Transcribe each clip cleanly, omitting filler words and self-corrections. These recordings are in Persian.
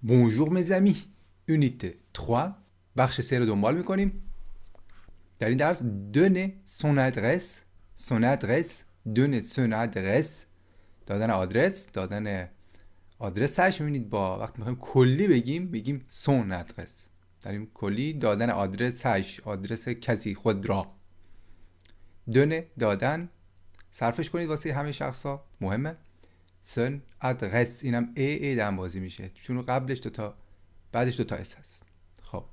Bonjour mes amis. Unité 3 بخش 3 رو دنبال میکنیم. در این درس son adresse دادن آدرسش. میبینید با وقتی میخوایم کلی بگیم son adresse. در این کلی دادن آدرس کسی خود را. دادن صرفش کنید واسه همه شخصا مهمه. son adresse اینم ای دنبازی میشه چون قبلش بعدش دوتا اس هست. خب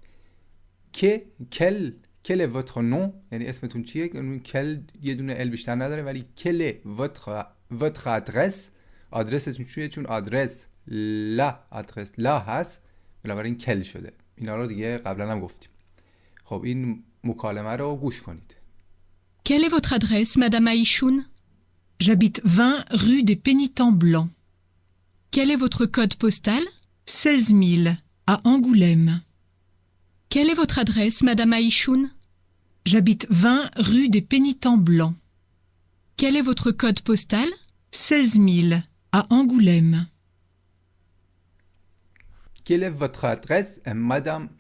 quel est votre nom یعنی اسمتون چیه؟ quel یه دونه ال بیشتر نداره ولی quel est votre adresse آدرستون چیه؟ چون آدرس لا هست بنابراین کل شده. اینا رو دیگه قبلا هم گفتیم. خب این مکالمه رو گوش کنید. Quelle est votre adresse, Madame Aïchoun? J'habite 20 rue des Pénitents Blancs. Quel est votre code postal? 16 000 à Angoulême. Quelle est votre adresse, Madame Aïchoun? J'habite 20 rue des Pénitents Blancs. Quel est votre code postal? 16 000 à Angoulême. Quelle est votre adresse, Madame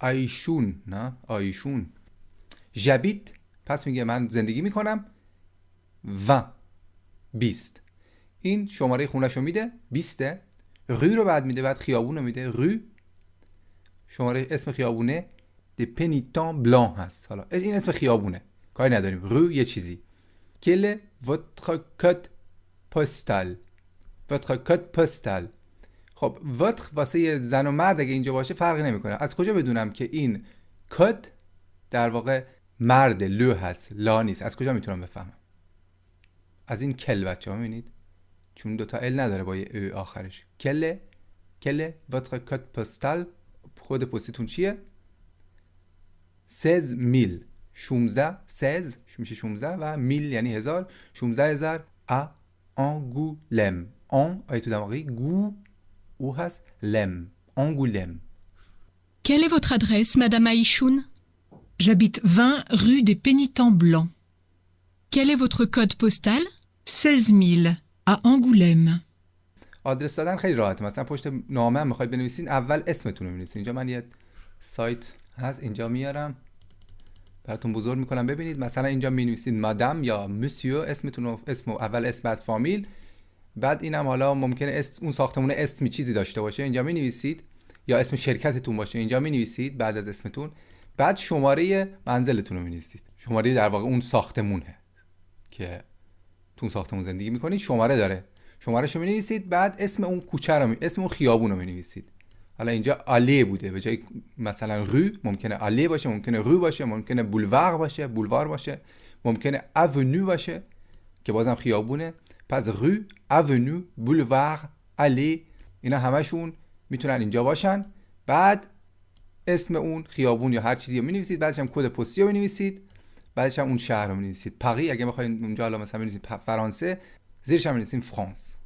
Aïchoun؟ نه آیشون. J'habite پس میگه من زندگی میکنم 20. این شماره خونش رو میده 20. روی رو بعد میده بعد خیابون رو میده روی. شماره اسم خیابونه د پنیتان بلان هست. حالا این اسم خیابونه کاری نداریم. روی یه چیزی. کل votre code postal. votre code postal. خب votre واسه یه زن و مرد اگه اینجا باشه فرقی نمیکنه. از کجا بدونم که این کد در واقع مرد لو هست لا نیست؟ از کجا میتونم بفهمم؟ از این کل بچه ها میبینید چون دوتا ال نداره با یه او آخرش. کل votre code postal کد پستیتون چیه؟ 16 میشه 16 و میل یعنی 1000 16000 ا آنگولم. آی تو دماغی گو او هست لم آنگولم. Quelle est votre adresse, Madame Aïchoun? J'habite 20 rue des Pénitents Blancs. Quel est votre code postal? 16 000 à Angoulême. آدرس دادن خیلی راحته. مثلا پشت نامه هم میخواید بنویسین اول اسمتون رو می‌نویسین. اینجا من یه سایت هست اینجا میارم براتون بزرگ میکنم ببینید. مثلا اینجا می‌نویسید مادام یا مسیو اسمتون رو اول اسم بعد فامیل بعد اینم حالا ممکنه اون ساختمون اسمی چیزی داشته باشه اینجا می‌نویسید یا اسم شرکتتون باشه اینجا می‌نویسید بعد از اسمتون بعد شماره منزلتون رو می‌نویسید. شماره در واقع اون ساختمونه که تو ساختمون زندگی می‌کنید شماره داره. شماره‌شو می‌نویسید بعد اسم اون کوچه رو اسم اون خیابون رو می‌نویسید. حالا اینجا آله بوده به جای مثلا رو ممکنه آله باشه ممکنه رو باشه ممکنه بولوار باشه ممکنه اونو باشه که بازم خیابونه. پس رو اونو بولوار آله اینا همشون میتونن اینجا باشن. بعد اسم اون خیابون یا هر چیزی رو می‌نویسید بعدش هم کد پستی رو می‌نویسید بعدش هم اون شهر رو می‌نویسید. پاری اگه بخواید اونجا حالا مثلا بنویسید فرانسه زیرش هم می‌نویسید فرانس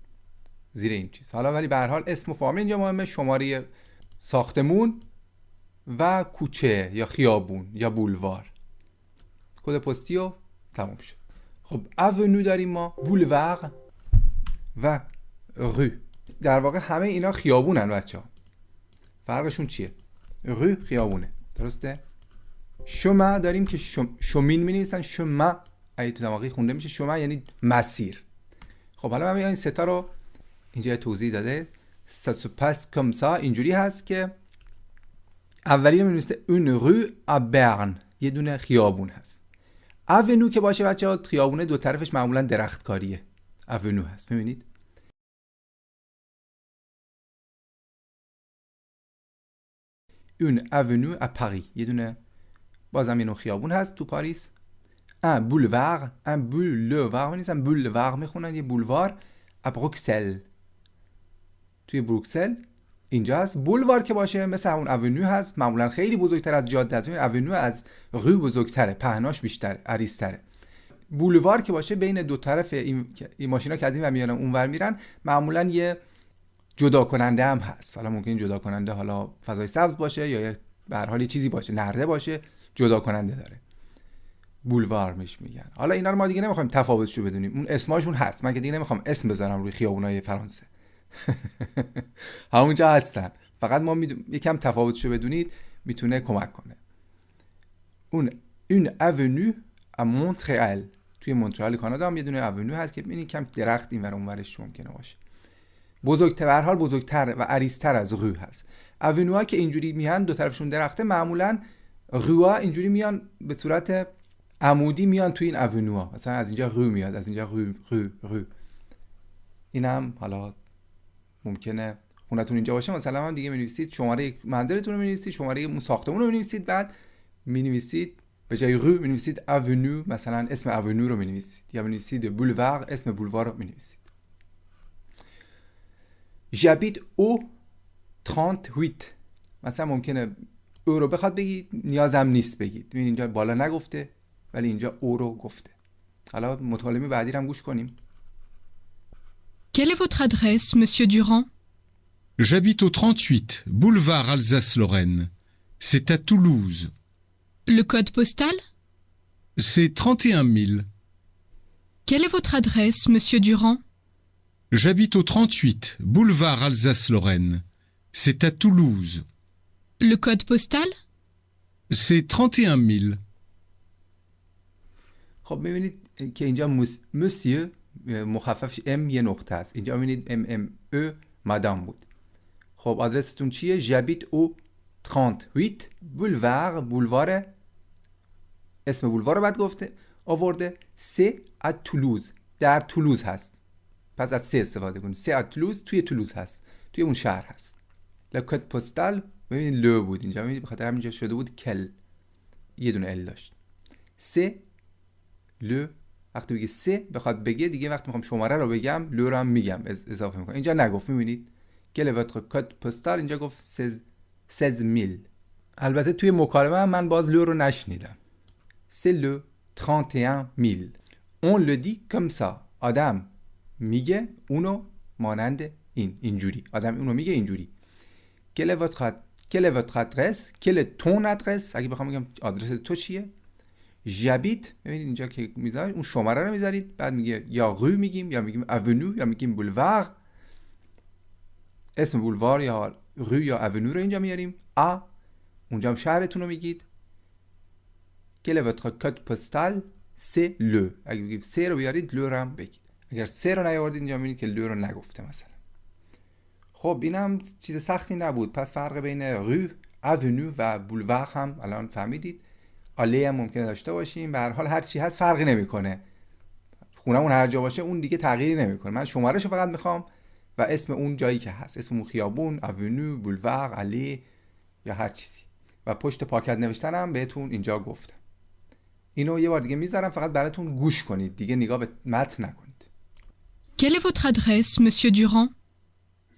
زیر این چیز. حالا ولی به هر حال اسم و فامیل اینجا مهمه. شماره ساختمون و کوچه یا خیابون یا بولوار کد پستی و تموم شد. خب اونو داریم ما بولوار و رو. در واقع همه اینا خیابونن بچه‌ها. فرقشون چیه؟ رو خیابونه درسته؟ شما داریم که شومین می‌نویسن شما اگه تو دماغی خونده میشه شما یعنی مسیر. خب حالا من این ستا رو اینجا توضیح داده. ça se passe comme ça اینجوری هست که اولی رو می‌نویسه une rue à Berne یه دونه خیابون هست. avenue که باشه بچه‌ها خیابونه دو طرفش معمولا درختکاریه. avenue هست می‌بینید؟ une avenue à Paris یه دونه بازم یه نوع خیابون هست تو پاریس. un boulevard می‌نویسن boulevard میخونن یه بولوار. à Bruxelles توی بروکسل اینجا هست. بولوار که باشه مثل همون اونیو هست معمولا خیلی بزرگتر از جاده است. اونیو از رو بزرگتره پهناش بیشتر عریض‌تره. بولوار که باشه بین دو طرف این ماشینا که از این ور میان اون ور میرن معمولا یه جدا کننده هم هست. حالا ممکن جدا کننده حالا فضای سبز باشه یا به هر حال یه چیزی باشه نرده باشه جدا کننده داره. بولوار میش میگن. حالا اینا رو ما دیگه نمیخوایم تفاوتشو بدونیم. اون اسماشون هست. من که دیگه نمیخوام اسم بذارم روی خیابونای فرانسه. همونجا هستن، فقط ما یکم تفاوتشو بدونید میتونه کمک کنه. اون une avenue à Montréal، توی مونترال کانادا هم یه دونه اونیو هست که ببینید کم درخت این ور اون ورش ممکنه باشه. بزرگتر، به هر حال بزرگتر و عریض‌تر از رو هست. اونیوها که اینجوری میان دو طرفشون درخته، معمولا روها اینجوری میان به صورت عمودی میان توی این اونیوها، مثلا از اینجا رو میاد، از اینجا رو. اینم حالا ممکنه خونتون اینجا باشه، مثلا هم دیگه می‌نویسید شماره منزلتون رو می‌نویسید، شماره اون ساختمون رو می‌نویسید، بعد می‌نویسید به جای رو می‌نویسید اونیو، مثلا اسم اونیو رو می‌نویسید، یا می‌نویسید بولوار، اسم بولوار رو می‌نویسید. j'habite au 38، مثلا ممکنه او رو بخواد بگید، نیازم نیست بگید. ببین اینجا بالا نگفته ولی اینجا او رو گفته. حالا مطالبه بعدی رو هم گوش کنیم. Quelle est votre adresse, monsieur Durand? J'habite au 38, boulevard Alsace-Lorraine. C'est à Toulouse. Le code postal? C'est 31 000. Quelle est votre adresse, monsieur Durand? J'habite au 38, boulevard Alsace-Lorraine. C'est à Toulouse. Le code postal? C'est 31 000. خب می‌بینید که اینجا مسیو مخففش ام یه نقطه است، اینجا می‌بینید ام ام او مادام بود. خب آدرستون چیه؟ j'habite au 38 بولوار، اسم بولوار رو بعد گفته آورده. سه ات تولوز، در تولوز هست، پس از سه استفاده کنید. سه ات تولوز، توی تولوز هست، توی اون شهر هست. لکد پستال ببینید لو بود اینجا، ببینید بخاطر همینجا شده بود کل، یه دونه ال داشت. سه لو، وقتی بگه سه بخواد بگه دیگه، وقتی میخوام شماره رو بگم لو رو هم میگم اضافه میکنم. اینجا نگفت، میبینید گل واتر کد پستال، اینجا گفت 16000. البته توی مکالمه من باز لو رو نشنیدم. c'est le 31 000. on le dit comme ça. آدم میگه اونو مانند اینجوری، آدم اونو میگه اینجوری. quelle est votre adresse? quelle est ton adresse؟ اگه بخوام بگم آدرس تو چیه؟ j'habite، ببینید اینجا که میذارید اون شماره رو میذارید، بعد میگه یا رو میگیم، یا میگیم avenue، یا میگیم بولوار، اسم بولوار یا رو یا اونیو رو اینجا میاریم. اونجا هم شهرتون رو میگید. quel est votre code postal؟ c'est le، اگه بگید سه رو بیارید لو رو هم بگید. اگر سه رو نیاوردید اینجا میبینید که لو رو نگفته مثلا. خب اینم چیز سختی نبود. پس فرق بین رو، اونیو و بولوار هم الان فهمیدید. آله هم ممکنه داشته باشیم، به هر حال هر چی هست فرقی نمیکنه. خونمون هر جا باشه اون دیگه تغییری نمیکنه. من شمارهشو فقط میخوام و اسم اون جایی که هست، اسم اون خیابون، اونیو، بولوار، آله یا هر چیزی. و پشت پاکت نوشتنم بهتون اینجا گفتم. اینو یه بار دیگه میذارم فقط براتون گوش کنید، دیگه نگاه به متن نکنید. Quelle est votre adresse, monsieur Durand?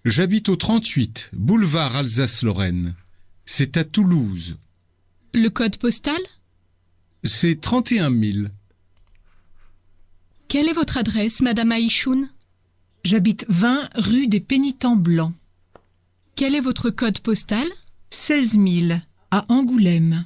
J'habite au 38, boulevard Alsace-Lorraine. C'est à Toulouse. Le code postal? C'est 31 000. Quelle est votre adresse, madame Aïchoun? J'habite 20 rue des Pénitents Blancs. Quel est votre code postal? 16 000 à Angoulême.